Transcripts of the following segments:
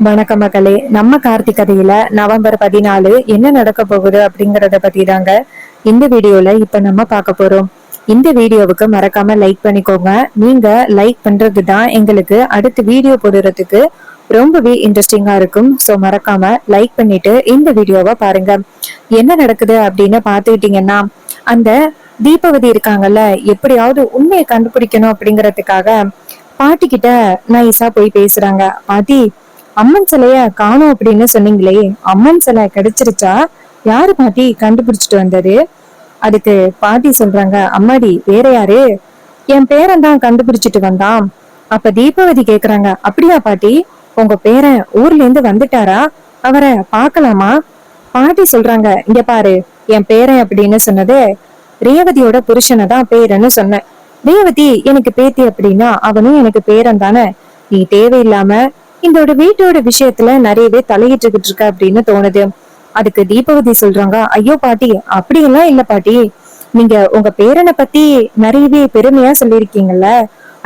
வணக்கம் மக்களே. நம்ம கார்த்திக் கதையில நவம்பர் 14 என்ன நடக்க போகுது அப்படிங்கறத பத்தி தாங்க இந்த வீடியோல இப்ப நம்ம பார்க்க போறோம். இந்த வீடியோவுக்கு மறக்காம லைக் பண்ணிக்கோங்க. நீங்க லைக் பண்றது தான் எங்களுக்கு அடுத்த வீடியோ போடுறதுக்கு ரொம்பவே இன்ட்ரெஸ்டிங்கா இருக்கும். ஸோ மறக்காம லைக் பண்ணிட்டு இந்த வீடியோவை பாருங்க. என்ன நடக்குது அப்படின்னு பாத்துக்கிட்டீங்கன்னா, அந்த தீபவதி இருக்காங்கல்ல, எப்படியாவது உண்மையை கண்டுபிடிக்கணும் அப்படிங்கறதுக்காக பாட்டி கிட்ட நைஸா போய் பேசுறாங்க. பாட்டி, அம்மன் சிலைய காணோம் அப்படின்னு சொன்னீங்களே, அம்மன் சிலை கிடைச்சிருச்சா? யாரு பாட்டி கண்டுபிடிச்சிட்டு வந்தது? அதுக்கு பாட்டி சொல்றாங்க, அம்மாடி வேற யாரு, என் பேரன் தான் கண்டுபிடிச்சிட்டு வந்தான். அப்ப தீபாவதி கேக்குறாங்க, அப்படியா பாட்டி, உங்க பேரன் ஊர்ல இருந்து வந்துட்டாரா? அவரை பாக்கலாமா? பாட்டி சொல்றாங்க, இங்க பாரு, என் பேரன் அப்படின்னு சொன்னது ரேவதியோட புருஷனை தான் பேரன்னு சொன்னேன். ரேவதி எனக்கு பேத்தி அப்படின்னா அவனும் எனக்கு பேரன் தானே. நீ தேவையில்லாம இந்த வீட்டோட விஷயத்துல நிறையவே தலையிட்டுக்கிட்டு இருக்க அப்படின்னு தோணுது. அதுக்கு தீபவதி சொல்றாங்க, ஐயோ பாட்டி, அப்படியெல்லாம் இல்ல பாட்டி, நீங்க உங்க பேரனை பத்தி நிறையவே பெருமையா சொல்லியிருக்கீங்கல்ல,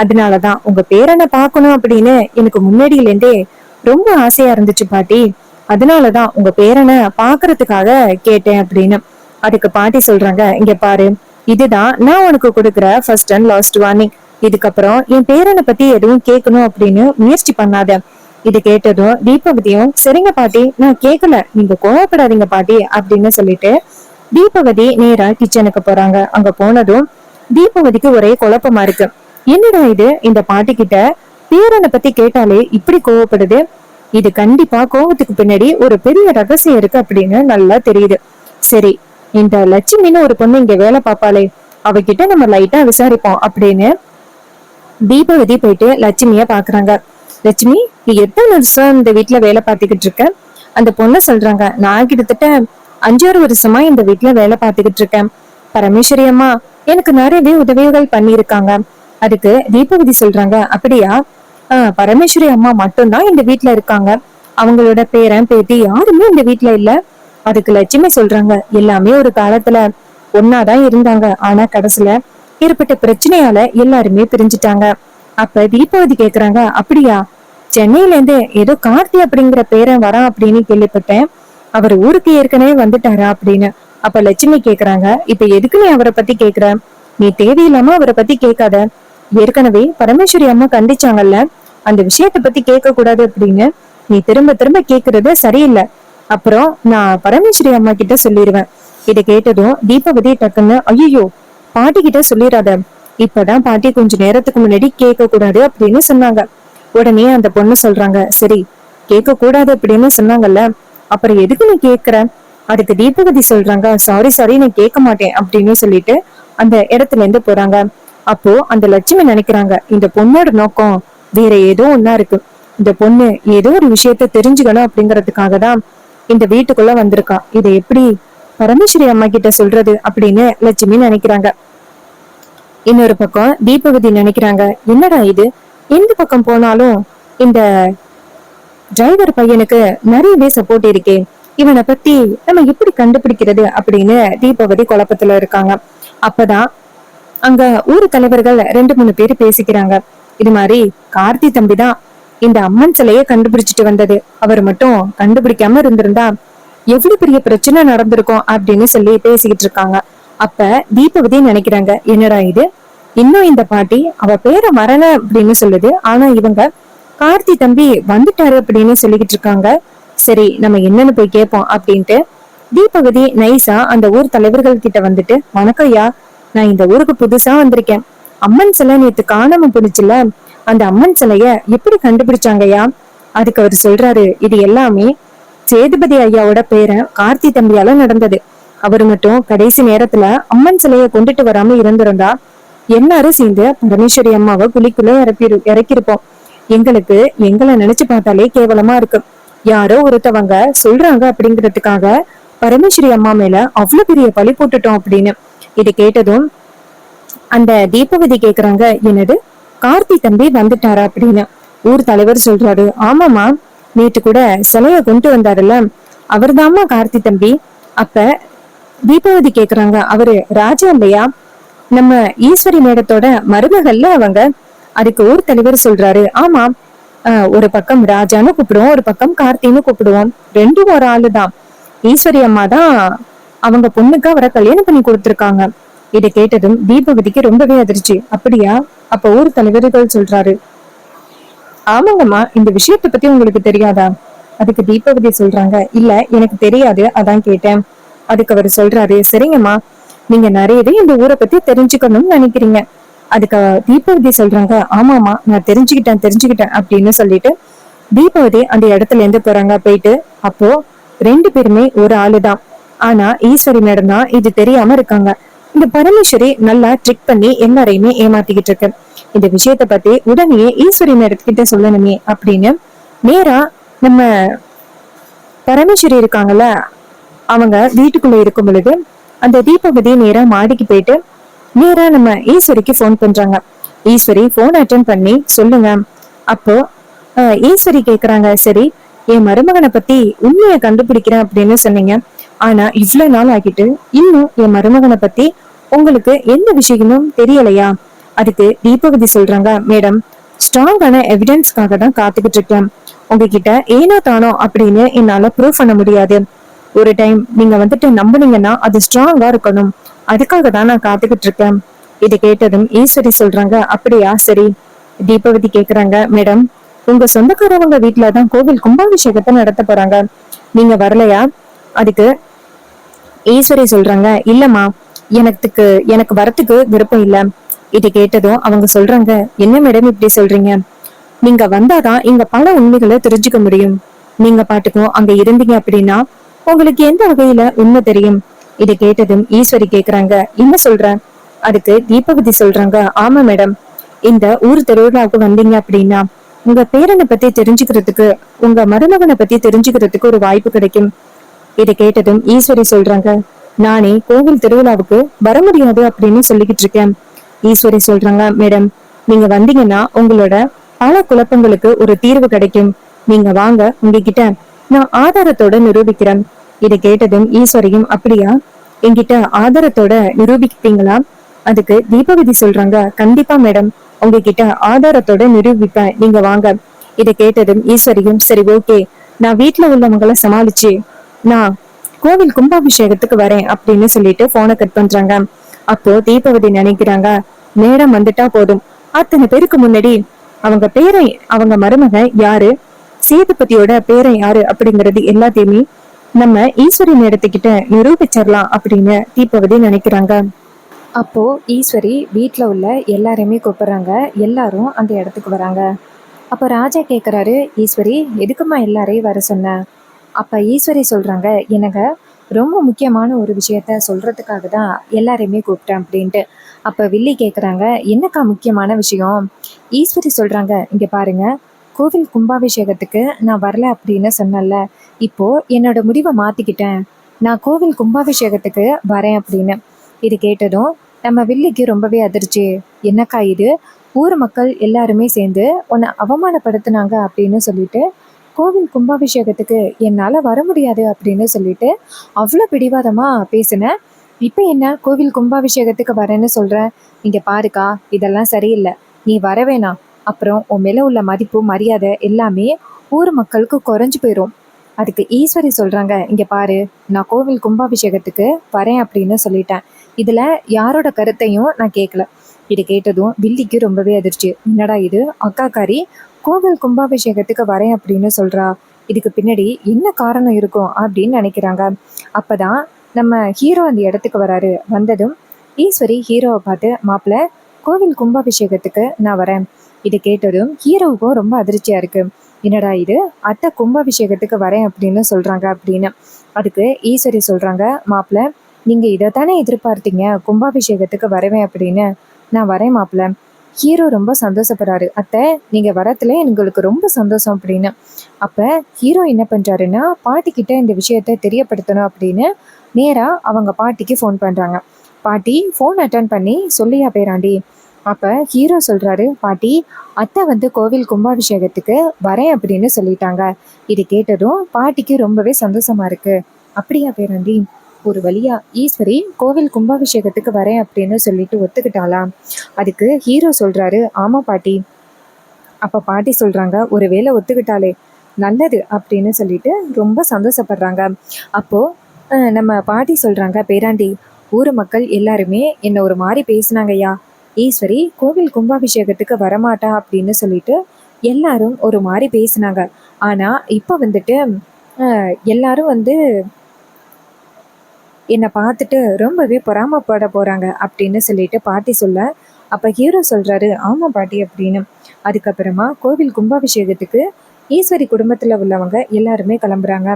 அதனாலதான் உங்க பேரனை பாக்கணும் அப்படின்னு எனக்கு முன்னாடியில இருந்தே ரொம்ப ஆசையா இருந்துச்சு பாட்டி. அதனாலதான் உங்க பேரனை பாக்குறதுக்காக கேட்டேன் அப்படின்னு. அதுக்கு பாட்டி சொல்றாங்க, இங்க பாரு, இதுதான் நான் உனக்கு கொடுக்குற ஃபர்ஸ்ட் அண்ட் லாஸ்ட் வார்னிங். இதுக்கப்புறம் என் பேரனை பத்தி எதுவும் கேட்கணும் அப்படின்னு முயற்சி பண்ணாத. இது கேட்டதும் தீபவதியும், சரிங்க பாட்டி, நான் கேட்கல, நீங்க கோவப்படாதீங்க பாட்டி அப்படின்னு சொல்லிட்டு தீபவதி நேரா கிச்சனுக்கு போறாங்க. அங்க போனதும் தீபவதிக்கு ஒரே குழப்பமா இருக்கு. என்னடா இது, இந்த பாட்டி கிட்ட பேரனை பத்தி கேட்டாலே இப்படி கோவப்படுது. இது கண்டிப்பா கோவத்துக்கு பின்னாடி ஒரு பெரிய ரகசியம் இருக்கு அப்படின்னு நல்லா தெரியுது. சரி, இந்த லட்சுமின்னு ஒரு பொண்ணு இங்க வேலை பார்ப்பாளே, அவகிட்ட நம்ம லைட்டா விசாரிப்போம் அப்படின்னு தீபவதி போயிட்டு லட்சுமிய பாக்குறாங்க. லட்சுமி, நீ எத்தனை வருஷம் இந்த வீட்டுல வேலை பார்த்துக்கிட்டு இருக்க? அந்த பொண்ணு சொல்றாங்க, நான் கிட்டத்தட்ட 5-6 வருஷமா இந்த வீட்டுல வேலை பார்த்துக்கிட்டு இருக்கேன். பரமேஸ்வரி அம்மா எனக்கு நிறையவே உதவிகள் பண்ணியிருக்காங்க. அதுக்கு தீபவதி சொல்றாங்க, அப்படியா? பரமேஸ்வரி அம்மா மட்டும்தான் இந்த வீட்டுல இருக்காங்க, அவங்களோட பேரன் பேத்தி யாருமே இந்த வீட்டுல இல்ல. அதுக்கு லட்சுமி சொல்றாங்க, எல்லாமே ஒரு காலத்துல ஒன்னாதான் இருந்தாங்க, ஆனா கடைசியில ஏற்பட்ட பிரச்சனையால எல்லாருமே பிரிஞ்சுட்டாங்க. அப்ப தீபாவதி கேக்குறாங்க, அப்படியா? சென்னையில இருந்து ஏதோ கார்த்தி அப்படிங்கிற பேரன் வரான் அப்படின்னு கேள்விப்பட்டேன், அவர் ஊருக்கு ஏற்கனவே வந்துட்டாரா அப்படின்னு. அப்ப லட்சுமி கேக்குறாங்க, இப்ப எதுக்கு நீ அவரை பத்தி கேக்குற? நீ தேவையில்லாம அவரை பத்தி கேட்காத. ஏற்கனவே பரமேஸ்வரி அம்மா கண்டிச்சாங்கல்ல, அந்த விஷயத்த பத்தி கேட்க கூடாது அப்படின்னு. நீ திரும்ப திரும்ப கேக்குறது சரியில்லை. அப்புறம் நான் பரமேஸ்வரி அம்மா கிட்ட சொல்லிடுவேன். இதை கேட்டதும் தீபாவதி டக்குன்னு, ஐயோ பாட்டி கிட்ட சொல்லிடாத, இப்பதான் பாட்டி கொஞ்ச நேரத்துக்கு முன்னாடி கேட்க கூடாது அப்படின்னு சொன்னாங்க. உடனே அந்த பொண்ணு சொல்றாங்க, சரி, கேட்க கூடாது அப்படின்னு சொன்னாங்கல்ல, அப்புறம் எதுக்கு நீ கேக்குற? அதுக்கு தீபவதி சொல்றாங்க, சாரி சாரி, நான் கேட்க மாட்டேன் அப்படின்னு சொல்லிட்டு அந்த இடத்துல இருந்து போறாங்க. அப்போ அந்த லட்சுமி நினைக்கிறாங்க, இந்த பொண்ணோட நோக்கம் வேற ஏதோ ஒன்னா இருக்கு. இந்த பொண்ணு ஏதோ ஒரு விஷயத்த தெரிஞ்சுக்கணும் அப்படிங்கறதுக்காக தான் இந்த வீட்டுக்குள்ள வந்திருக்கா. இதை எப்படி பரமேஸ்வரி அம்மா கிட்ட சொல்றது அப்படின்னு லட்சுமி நினைக்கிறாங்க. இன்னொரு பக்கம் தீபவதி நினைக்கிறாங்க, என்னடா இது, எந்த பக்கம் போனாலும் இந்த டிரைவர் பையனுக்கு நிறையவே சப்போர்ட் இருக்கே, இவனை பத்தி நம்ம எப்படி கண்டுபிடிக்கிறது அப்படின்னு தீபவதி குழப்பத்துல இருக்காங்க. அப்பதான் அங்க ஊர் தலைவர்கள் 2-3 பேர் பேசிக்கிறாங்க. இது மாதிரி கார்த்தி தம்பி தான் இந்த அம்மன் சிலைய கண்டுபிடிச்சிட்டு வந்தது, அவர் மட்டும் கண்டுபிடிக்காம இருந்திருந்தா எவ்வளவு பெரிய பிரச்சனை நடந்திருக்கும் அப்படின்னு சொல்லி பேசிக்கிட்டு இருக்காங்க. அப்ப தீபவதி நினைக்கிறாங்க, என்னடா இது, இன்னும் இந்த பாட்டி அவ பேரை மரண அப்படின்னு சொல்லுது, ஆனா இவங்க கார்த்தி தம்பி வந்துட்டாரு அப்படின்னு சொல்லிக்கிட்டு இருக்காங்க. சரி, நம்ம என்னன்னு போய் கேட்போம் அப்படின்ட்டு தீபவதி நைஸா அந்த ஊர் தலைவர்கள் கிட்ட வந்துட்டு, வணக்கம்யா, நான் இந்த ஊருக்கு புதுசா வந்திருக்கேன். அம்மன் சிலை நேத்து காணாம போனுச்சுல, அந்த அம்மன் சிலைய எப்படி கண்டுபிடிச்சாங்கய்யா? அதுக்கு அவர் சொல்றாரு, இது எல்லாமே சேதுபதி ஐயாவோட பேரன் கார்த்தி தம்பியால நடந்தது. அவரு மட்டும் கடைசி நேரத்துல அம்மன் சிலைய கொண்டுட்டு வராம இருந்திருந்தா எல்லாரும் சேர்ந்து பரமேஸ்வரி அம்மாவை குழிக்குள்ள இறக்கிருப்போம். எங்களுக்கு எங்களை நினைச்சு பார்த்தாலே கேவலமா இருக்கு. யாரோ ஒருத்தவங்க சொல்றாங்க அப்படிங்கிறதுக்காக பரமேஸ்வரி அம்மா மேல அவ்வளவு பெரிய பழி போட்டுட்டோம் அப்படின்னு. இதை கேட்டதும் அந்த தீபவதி கேக்குறாங்க, என்னது, கார்த்தி தம்பி வந்துட்டாரா அப்படின்னு. ஊர் தலைவர் சொல்றாரு, ஆமாமா, நேற்று கூட சிலைய கொண்டு வந்தாருல்ல, அவர்தாம்மா கார்த்தி தம்பி. அப்ப தீபாவதி கேக்குறாங்க, அவரு ராஜா இல்லையா, நம்ம ஈஸ்வரி மேடத்தோட மருமகள்ல அவங்க. அதுக்கு ஊர் தலைவர் சொல்றாரு, ஆமா, ஒரு பக்கம் ராஜான்னு கூப்பிடுவோம், ஒரு பக்கம் கார்த்தின்னு கூப்பிடுவோம். ரெண்டும் ஒரு ஆளுதான். ஈஸ்வரி அம்மா தான் அவங்க பொண்ணுக்கு அவரை கல்யாணம் பண்ணி கொடுத்திருக்காங்க. இதை கேட்டதும் தீபவதிக்கு ரொம்பவே அதிர்ச்சி. அப்படியா? அப்ப ஊர் தலைவர்கள் சொல்றாரு. ஆமாங்கம்மா, இந்த விஷயத்தை பத்தி உங்களுக்கு தெரியாதா? அதுக்கு தீபவதி சொல்றாங்க, இல்ல எனக்கு தெரியாது, அதான் கேட்டேன். அதுக்கு அவர் சொல்றாரு, சரிங்கம்மா, நீங்க நிறையவே இந்த ஊரை பத்தி தெரிஞ்சுக்கணும்னு நினைக்கிறீங்க. அதுக்கு தீபவதி சொல்றாங்க, ஆமாமா, நான் தெரிஞ்சுக்கிட்டேன் அப்படின்னு சொல்லிட்டு தீபவதி அந்த இடத்துல இருந்து போறாங்க. போயிட்டு அப்போ ரெண்டு பேருமே ஒரு ஆளுதான். ஆனா ஈஸ்வரி மேடம் தான் இது தெரியாம இருக்காங்க. இந்த பரமேஸ்வரி நல்லா ட்ரிக் பண்ணி எல்லாரையுமே ஏமாத்திக்கிட்டு இருக்கு. இந்த விஷயத்த பத்தி உடனே ஈஸ்வரி மேடத்துக்கிட்ட சொல்லணுமே அப்படின்னு நேரா நம்ம பரமேஸ்வரி இருக்காங்கல்ல, அவங்க வீட்டுக்குள்ள இருக்கும் பொழுது அந்த தீபவதி நேரா மாடிக்கு போயிட்டு நேரா நம்ம ஈஸ்வரிக்கு போன் பண்றாங்க. ஈஸ்வரி போன் அட்டன் பண்ணி சொல்லுங்க. அப்போ ஈஸ்வரி கேக்குறாங்க, சரி என் மருமகனை பத்தி உண்மையை கண்டுபிடிக்கிறேன் அப்படின்னு சொன்னீங்க. ஆனா இவ்வளவு நாள் ஆகிட்டு இன்னும் என் மருமகனை பத்தி உங்களுக்கு எந்த விஷயமும் தெரியலையா? அதுக்கு தீபவதி சொல்றாங்க, மேடம், ஸ்ட்ராங்கான எவிடன்ஸ்க்காக தான் காத்துக்கிட்டு இருக்கேன். உங்ககிட்ட ஏனோ தானோ அப்படின்னு என்னால ப்ரூவ் பண்ண முடியாது. ஒரு டைம் நீங்க வந்துட்டு நம்புனீங்கன்னா அது ஸ்ட்ராங்கா இருக்கணும். அதுக்காக தான் நான் காத்துக்கிட்டு இருக்கேன். இதை கேட்டதும் ஈஸ்வரி சொல்றாங்க, அப்படியா, சரி. தீபவதி கேக்குறாங்க, மேடம், உங்க சொந்தக்காரவங்க வீட்டுலதான் கோவில் கும்பாபிஷேகத்தை நடத்த போறாங்க, நீங்க வரலையா? அதுக்கு ஈஸ்வரி சொல்றாங்க, இல்லம்மா, எனக்கு வரத்துக்கு விருப்பம் இல்ல. இதை கேட்டதும் அவங்க சொல்றாங்க, என்ன மேடம் இப்படி சொல்றீங்க? நீங்க வந்தாதான் இங்க பல உண்மைகளை தெரிஞ்சுக்க முடியும். நீங்க பாட்டுக்கும் அங்க இருந்தீங்க அப்படின்னா உங்களுக்கு எந்த வகையில உண்மை தெரியும்? இதை கேட்டதும் ஈஸ்வரி கேக்குறாங்க, என்ன சொல்ற? அதுக்கு தீபவதி சொல்றாங்க, ஆமா மேடம், இந்த ஊர் திருவிழாவுக்கு வந்தீங்க அப்படின்னா உங்க பேரனை பத்தி தெரிஞ்சுக்கிறதுக்கு, உங்க மருமகனை பத்தி தெரிஞ்சுக்கிறதுக்கு ஒரு வாய்ப்பு கிடைக்கும். இதை கேட்டதும் ஈஸ்வரி சொல்றாங்க, நானே கோவில் திருவிழாவுக்கு வர முடியாது அப்படின்னு சொல்லிக்கிட்டு இருக்கேன். ஈஸ்வரி சொல்றாங்க, மேடம், நீங்க வந்தீங்கன்னா உங்களோட பல குழப்பங்களுக்கு ஒரு தீர்வு கிடைக்கும். நீங்க வாங்க, உங்ககிட்ட நான் ஆதாரத்தோட நிரூபிக்கிறேன். இதை கேட்டதும் ஈஸ்வரியும், அப்படியா, என்கிட்ட ஆதாரத்தோட நிரூபிப்பீங்களா? அதுக்கு தீபவதி சொல்றாங்க, கண்டிப்பா மேடம், உங்ககிட்ட ஆதாரத்தோட நிரூபிப்பேன், நீங்க வாங்க. இதை கேட்டதும் ஈஸ்வரியும், சரி ஓகே, நான் வீட்டுல உள்ளவங்களை சமாளிச்சு நான் கோவில் கும்பாபிஷேகத்துக்கு வரேன் அப்படின்னு சொல்லிட்டு போனை கட் பண்றாங்க. அப்போ தீபவதி நினைக்கிறாங்க, நேரம் வந்துட்டா போதும், அத்தனை பேருக்கு முன்னாடி அவங்க பேரை, அவங்க மருமகன் யாரு, சேதுபதியோட பேரை யாரு அப்படிங்கறது எல்லாத்தையுமே நம்ம ஈஸ்வரி நேரத்துக்கிட்ட நிரூபிச்சிடலாம் அப்படின்னு தீபவதி நினைக்கிறாங்க. அப்போ ஈஸ்வரி வீட்டுல உள்ள எல்லாரையுமே கூப்பிடுறாங்க. எல்லாரும் அந்த இடத்துக்கு வராங்க. அப்ப ராஜா கேக்குறாரு, ஈஸ்வரி, எதுக்குமா எல்லாரையும் வர சொன்ன? அப்ப ஈஸ்வரி சொல்றாங்க, எனக்கு ரொம்ப முக்கியமான ஒரு விஷயத்த சொல்றதுக்காக தான் எல்லாரையுமே கூப்பிட்டேன் அப்படின்ட்டு. அப்ப வில்லி கேக்குறாங்க, என்னக்கா முக்கியமான விஷயம்? ஈஸ்வரி சொல்றாங்க, இங்க பாருங்க, கோவில் கும்பாபிஷேகத்துக்கு நான் வரல அப்படின்னு சொன்னல, இப்போ என்னோட முடிவை மாத்திக்கிட்டேன், நான் கோவில் கும்பாபிஷேகத்துக்கு வரேன் அப்படின்னு. இது கேட்டதும் நம்ம வில்லிக்கு ரொம்பவே அதிர்ச்சி. என்னக்கா இது, ஊர் மக்கள் எல்லாருமே சேர்ந்து உன்னை அவமானப்படுத்தினாங்க அப்படின்னு சொல்லிட்டு கோவில் கும்பாபிஷேகத்துக்கு என்னால வர முடியாது அப்படின்னு சொல்லிட்டு அவ்வளோ பிடிவாதமா பேசினேன். இப்ப என்ன கோவில் கும்பாபிஷேகத்துக்கு வரேன்னு சொல்ற? இங்க பாருக்கா, இதெல்லாம் சரியில்லை, நீ வர வேணாம். அப்புறம் உன் மேல உள்ள மதிப்பு மரியாதை எல்லாமே ஊர் மக்களுக்கு குறைஞ்சு போயிடும். அதுக்கு ஈஸ்வரி சொல்றாங்க, இங்க பாரு, நான் கோவில் கும்பாபிஷேகத்துக்கு வரேன் அப்படின்னு சொல்லிட்டேன். இதுல யாரோட கருத்தையும் நான் கேட்கல. இது கேட்டதும் வில்லிக்கு ரொம்பவே அதிர்ச்சி. என்னடா இது, அக்காக்காரி கோவில் கும்பாபிஷேகத்துக்கு வரேன் அப்படின்னு சொல்றா, இதுக்கு பின்னாடி என்ன காரணம் இருக்கும் அப்படின்னு நினைக்கிறாங்க. அப்பதான் நம்ம ஹீரோ அந்த இடத்துக்கு வராரு. வந்ததும் ஈஸ்வரி ஹீரோவை பார்த்து, மாப்பிள்ள, கோவில் கும்பாபிஷேகத்துக்கு நான் வரேன். இது கேட்டதும் ஹீரோவுக்கும் ரொம்ப அதிர்ச்சியா இருக்கு. என்னடா இது, அத்தை கும்பாபிஷேகத்துக்கு வரேன் அப்படின்னு சொல்றாங்க அப்படின்னு. அதுக்கு ஈஸ்வரி சொல்றாங்க, மாப்பிள்ள, நீங்க இதைத்தானே எதிர்பார்த்தீங்க, கும்பாபிஷேகத்துக்கு வரவேன் அப்படின்னு. நான் வரேன் மாப்பிள்ள. ஹீரோ ரொம்ப சந்தோஷப்படுறாரு, அத்தை நீங்க வரத்துல எங்களுக்கு ரொம்ப சந்தோஷம் அப்படின்னு. அப்ப ஹீரோ என்ன பண்றாருன்னா, பாட்டிக்கிட்ட இந்த விஷயத்த தெரியப்படுத்தணும் அப்படின்னு நேரா அவங்க பாட்டிக்கு ஃபோன் பண்றாங்க. பாட்டி ஃபோன் அட்டன் பண்ணி, சொல்லியா பேராண்டி? அப்ப ஹீரோ சொல்றாரு, பாட்டி, அத்தை வந்து கோவில் கும்பாபிஷேகத்துக்கு வரேன் அப்படின்னு சொல்லிட்டாங்க. இது கேட்டதும் பாட்டிக்கு ரொம்பவே சந்தோஷமா இருக்கு. அப்படியா பேராண்டி? ஒரு வழியா ஈஸ்வரி கோவில் கும்பாபிஷேகத்துக்கு வரேன் அப்படின்னு சொல்லிட்டு ஒத்துக்கிட்டாலாம். அதுக்கு ஹீரோ சொல்றாரு, ஆமா பாட்டி, அப்ப பாட்டி சொல்றாங்க, ஒருவேளை ஒத்துக்கிட்டாலே நல்லது அப்படின்னு சொல்லிட்டு ரொம்ப சந்தோஷப்படுறாங்க. அப்போ நம்ம பாட்டி சொல்றாங்க, பேராண்டி, ஊர் மக்கள் எல்லாருமே என்ன ஒரு மாதிரி பேசினாங்கய்யா. ஈஸ்வரி கோவில் கும்பாபிஷேகத்துக்கு வரமாட்டா அப்படின்னு சொல்லிட்டு எல்லாரும் ஒரு மாதிரி பேசினாங்க. ஆனா இப்ப வந்துட்டு எல்லாரும் வந்து என்னை பார்த்துட்டு ரொம்பவே பொறாமப்பட போறாங்க அப்படின்னு சொல்லிட்டு பாட்டி சொல்ல, அப்ப ஹீரோ சொல்றாரு, ஆமா பாட்டி அப்படின்னு. அதுக்கப்புறமா கோவில் கும்பாபிஷேகத்துக்கு ஈஸ்வரி குடும்பத்துல உள்ளவங்க எல்லாருமே கிளம்புறாங்க.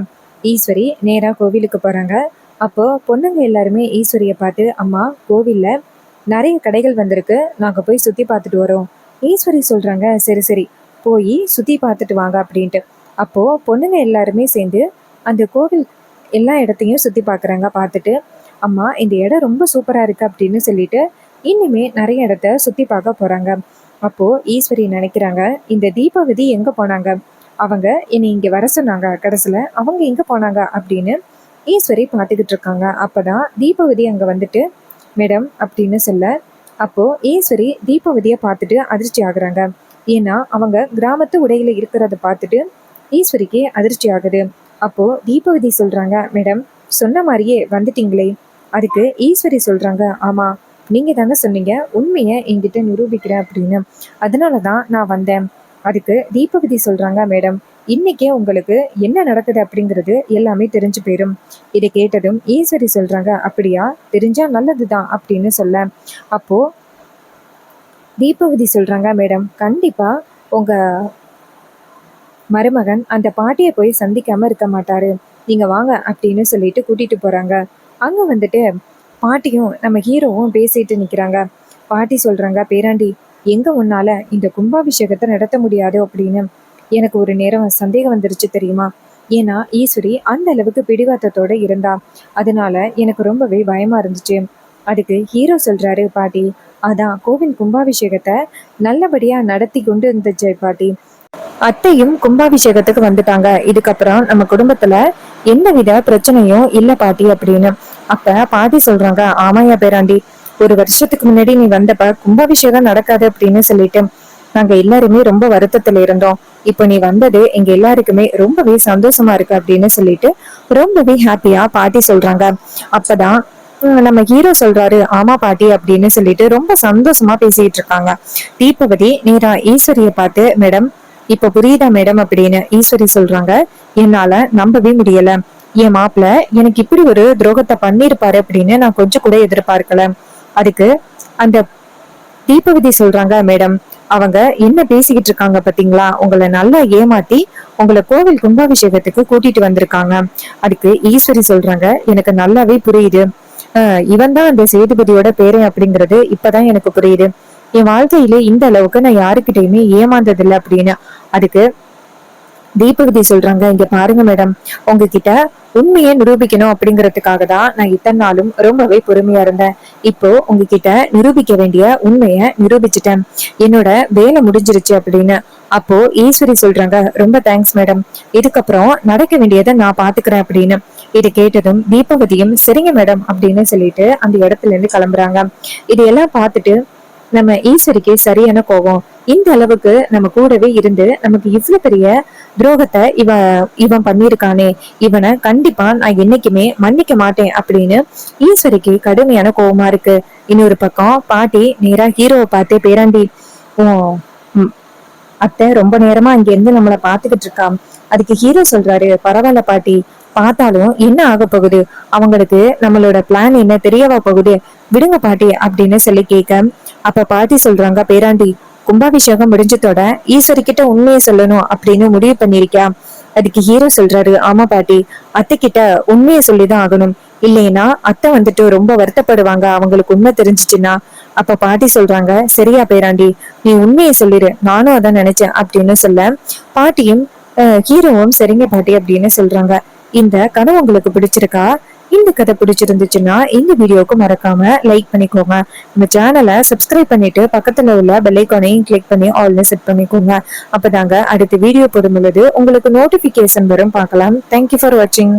ஈஸ்வரி நேரா கோவிலுக்கு போறாங்க. அப்போ பொண்ணுங்க எல்லாருமே ஈஸ்வரியை பார்த்து, அம்மா கோவில்ல நிறைய கடைகள் வந்திருக்கு, நாங்க போய் சுத்தி பார்த்துட்டு வரோம். ஈஸ்வரி சொல்றாங்க, சரி சரி போய் சுத்தி பார்த்துட்டு வாங்க அப்படின்ட்டு. அப்போ பொண்ணுங்க எல்லாருமே சேர்ந்து அந்த கோவில் எல்லா இடத்தையும் சுத்தி பார்க்குறாங்க. பார்த்துட்டு, அம்மா இந்த இடம் ரொம்ப சூப்பரா இருக்கு அப்படின்னு சொல்லிட்டு இன்னுமே நிறைய இடத்த சுத்தி பார்க்க போறாங்க. அப்போ ஈஸ்வரி நினைக்கிறாங்க, இந்த தீபாவதி எங்க போனாங்க, அவங்க என்னை இங்க வர சொன்னாங்க, கடைசியில அவங்க எங்க போனாங்க அப்படின்னு ஈஸ்வரி பார்த்துக்கிட்டு இருக்காங்க. அப்பதான் தீபாவதி அங்க வந்துட்டு, மேடம் அப்படின்னு சொல்ல, அப்போ ஈஸ்வரி தீபாவதியை பார்த்துட்டு அதிர்ச்சி ஆகுறாங்க. ஏன்னா அவங்க கிராமத்து உடையில இருக்கிறத பார்த்துட்டு ஈஸ்வரிக்கு அதிர்ச்சி ஆகுது. அப்போ தீபாவதி சொல்றாங்க, மேடம் சொன்ன மாதிரியே வந்துட்டீங்களே. அதுக்கு ஈஸ்வரி சொல்றாங்க, ஆமா நீங்க தானே சொன்னீங்க உண்மையை என்கிட்ட நிரூபிக்கிறேன் அப்படின்னு, அதனாலதான் நான் வந்தேன். அதுக்கு தீபாவதி சொல்றாங்க, மேடம் இன்னைக்கே உங்களுக்கு என்ன நடக்குது அப்படிங்கிறது எல்லாமே தெரிஞ்சு போயிடும். இதை கேட்டதும் ஈஸ்வரி சொல்றாங்க, அப்படியா, தெரிஞ்சா நல்லதுதான் அப்படின்னு சொல்ல, அப்போ தீபாவதி சொல்றாங்க, மேடம் கண்டிப்பா உங்க மருமகன் அந்த பாட்டியை போய் சந்திக்காம இருக்க மாட்டாரு, நீங்க வாங்க அப்படின்னு சொல்லிட்டு கூட்டிட்டு போறாங்க. அங்க வந்துட்டு பாட்டியும் நம்ம ஹீரோவும் பேசிட்டு நிக்கிறாங்க. பாட்டி சொல்றாங்க, பேராண்டி எங்க உன்னால இந்த கும்பாபிஷேகத்தை நடத்த முடியாது அப்படின்னு எனக்கு ஒரு நேரம் சந்தேகம் வந்துருச்சு தெரியுமா. ஏன்னா ஈஸ்வரி அந்த அளவுக்கு பிடிவாத்தத்தோட இருந்தா, அதனால எனக்கு ரொம்பவே பயமா இருந்துச்சு. அதுக்கு ஹீரோ சொல்றாரு, பாட்டி அதான் கோவில் கும்பாபிஷேகத்தை நல்லபடியா நடத்தி கொண்டு இருந்துச்சு பாட்டி, அத்தையும் கும்பாபிஷேகத்துக்கு வந்துட்டாங்க, இதுக்கப்புறம் நம்ம குடும்பத்துல எந்தவித பிரச்சனையும் இல்ல பாட்டி அப்படின்னு. அப்ப பாட்டி சொல்றாங்க, ஆமாயா பேராண்டி, ஒரு வருஷத்துக்கு முன்னாடி நீ வந்தப்ப கும்பாபிஷேகம் நடக்காது அப்படின்னு சொல்லிட்டு நாங்க எல்லாருமே ரொம்ப வருத்தத்துல இருந்தோம். இப்போ நீ வந்தது எங்க எல்லாருக்குமே ரொம்பவே சந்தோஷமா இருக்கு அப்படின்னு சொல்லிட்டு ரொம்பவே ஹாப்பியா பாட்டி சொல்றாங்க. அப்பதான் நம்ம ஹீரோ சொல்றாரு, ஆமா பாட்டி அப்படின்னு சொல்லிட்டு ரொம்ப சந்தோஷமா பேசிட்டு இருக்காங்க. தீபாவதி நேரா ஈஸ்வரிய பார்த்து, மேடம் இப்ப புரியுதா மேடம் அப்படின்னு ஈஸ்வரி சொல்றாங்க, என்னால நம்பவே முடியல, என் மாப்பிள்ள எனக்கு இப்படி ஒரு துரோகத்தை பண்ணிருப்பாரு அப்படின்னு நான் கொஞ்சம் கூட எதிர்பார்க்கல. அதுக்கு அந்த தீபாவதி சொல்றாங்க, மேடம் அவங்க என்ன பேசிக்கிட்டு இருக்காங்க பாத்தீங்களா, உங்களை நல்லா ஏமாத்தி உங்களை கோவில் கும்பாபிஷேகத்துக்கு கூட்டிட்டு வந்திருக்காங்க. அதுக்கு ஈஸ்வரி சொல்றாங்க, எனக்கு நல்லாவே புரியுது, இவன் தான் அந்த சேதுபதியோட பேரு அப்படிங்கிறது இப்பதான் எனக்கு புரியுது. என் வாழ்க்கையில இந்த அளவுக்கு நான் யாருக்கிட்டையுமே ஏமாந்ததில்லை அப்படின்னு. அதுக்கு தீபகதி சொல்றாங்க, இங்க பாருங்க மேடம், உங்ககிட்ட உண்மையை நிரூபிக்கணும் அப்படிங்கறதுக்காக தான் நான் இத்தனை நாளும் ரொம்பவே பொறுமையா இருந்தேன். இப்போ உங்ககிட்ட நிரூபிக்க வேண்டிய உண்மையை நிரூபிச்சுட்டேன், என்னோட வேலை முடிஞ்சிருச்சு அப்படின்னு. அப்போ ஈஸ்வரி சொல்றாங்க, ரொம்ப தேங்க்ஸ் மேடம், இதுக்கப்புறம் நடக்க வேண்டியதை நான் பாத்துக்கிறேன் அப்படின்னு. இதை கேட்டதும் தீபவதியும் சரிங்க மேடம் அப்படின்னு சொல்லிட்டு அந்த இடத்துல இருந்து கிளம்புறாங்க. இதையெல்லாம் பார்த்துட்டு நம்ம ஈஸ்வரிக்கு சரியான கோபம், இந்த அளவுக்கு நம்ம கூடவே இருந்து நமக்கு இவ்வளவு பெரிய துரோகத்தை இவன் பண்ணியிருக்கானே, இவனை கண்டிப்பா நான் என்னைக்குமே மன்னிக்க மாட்டேன் அப்படின்னு ஈஸ்வரிக்கு கடுமையான கோபமா இருக்கு. இன்னொரு பக்கம் பாட்டி நேரா ஹீரோவை பார்த்து, பேராண்டி அத்தை ரொம்ப நேரமா அங்க இருந்து நம்மளை பாத்துக்கிட்டு இருக்கா. அதுக்கு ஹீரோ சொல்றாரு, பரவாயில்ல பாட்டி, பார்த்தாலும் என்ன ஆக போகுது, அவங்களுக்கு நம்மளோட பிளான் என்ன தெரியவா போகுது, விடுங்க பாட்டி அப்படின்னு சொல்லி கேட்க, அப்ப பாட்டி சொல்றாங்க, பேராண்டி கும்பாபிஷேகம் முடிஞ்சதோட ஈஸ்வரி கிட்ட உண்மையை சொல்லணும் அப்படின்னு முடிவு பண்ணிருக்கியா. அதுக்கு ஹீரோ சொல்றாரு, ஆமா பாட்டி, அத்தை கிட்ட உண்மையை சொல்லிதான் ஆகணும், இல்லைன்னா அத்தை வந்துட்டு ரொம்ப வருத்தப்படுவாங்க அவங்களுக்கு உண்மை தெரிஞ்சிச்சுன்னா. அப்ப பாட்டி சொல்றாங்க, சரியா பேராண்டி, நீ உண்மையை சொல்லிடு, நானும் அதான் நினைச்சேன் அப்படின்னு சொல்ல, பாட்டியும் ஹீரோவும் சரிங்க பாட்டி அப்படின்னு சொல்றாங்க. இந்த கதை உங்களுக்கு பிடிச்சிருக்கா? இந்த கதை பிடிச்சிருந்துச்சுன்னா இந்த வீடியோக்கு மறக்காம லைக் பண்ணிக்கோங்க, நம்ம சேனலை சப்ஸ்கிரைப் பண்ணிட்டு பக்கத்துல உள்ள பெல் ஐகானையும் கிளிக் பண்ணி ஆல்னு செட் பண்ணிக்கோங்க. அப்பதாங்க அடுத்த வீடியோ போடும் பொழுது உங்களுக்கு நோட்டிபிகேஷன் வரும், பார்க்கலாம். தேங்க்யூ ஃபார் வாட்சிங்.